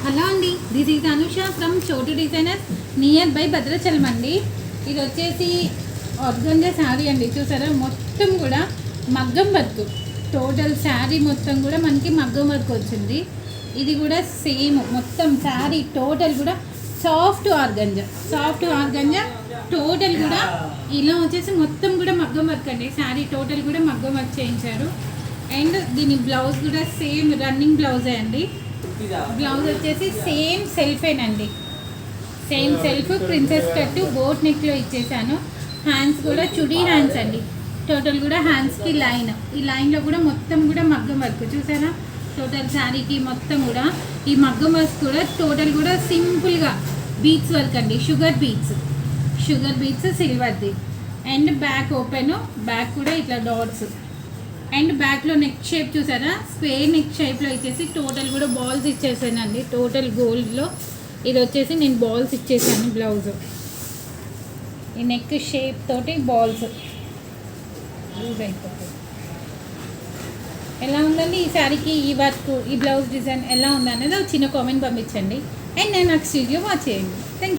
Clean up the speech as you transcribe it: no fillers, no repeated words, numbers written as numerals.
Hello అండి, this is Anusha from చోటు designers near by Bhadrachalam అండి. ఇది వచ్చేసి ఆర్గంజా శారీ అండి. చూసారా, మొత్తం కూడా మగ్గం వర్క్. టోటల్ శారీ మొత్తం కూడా మనకి మగ్గం వర్క్ వచ్చింది. ఇది కూడా సేమ్ మొత్తం శారీ టోటల్ కూడా సాఫ్ట్ ఆర్గంజా టోటల్ కూడా ఇలా వచ్చేసి మొత్తం కూడా మగ్గం వర్క్ అండి. శారీ టోటల్ కూడా మగ్గం వర్క్ చేయించారు. అండ్ దీని బ్లౌజ్ కూడా సేమ్ రన్నింగ్ బ్లౌజే అండి. బ్లౌజ్ వచ్చేసి సేమ్ సెల్ఫేనండి. Same self princess cut boat నెక్లో ఇచ్చేసాను. హ్యాండ్స్ కూడా చుడీ హ్యాండ్స్ అండి. టోటల్ కూడా హ్యాండ్స్కి లైన్, ఈ లైన్లో కూడా మొత్తం కూడా మగ్గం వర్క్. చూసారా, టోటల్ శారీకి మొత్తం కూడా ఈ మగ్గం వర్క్ కూడా టోటల్ కూడా సింపుల్గా బీట్స్ వర్క్ అండి. షుగర్ బీట్స్ సిల్వర్ది. అండ్ బ్యాక్ ఓపెన్, బ్యాక్ కూడా ఇట్లా డాట్స్. అండ్ బ్యాక్లో నెక్ షేప్ చూసారా, స్క్వేర్ నెక్ షేప్లో ఇచ్చేసి టోటల్ కూడా బాల్స్ ఇచ్చేసానండి. టోటల్ గోల్డ్లో ఇది వచ్చేసి నేను బాల్స్ ఇచ్చేసాను. బ్లౌజ్ ఈ నెక్ షేప్ తోటి బాల్స్ యూజ్ అయిపోతుంది. ఎలా ఉందండి ఈ శారీకి ఈ వర్క్, ఈ బ్లౌజ్ డిజైన్ ఎలా ఉందనేది ఒక చిన్న కామెంట్ పంపించండి. అండ్ నేను నాకు స్టూడియో వాచ్ చేయండి. Thank you.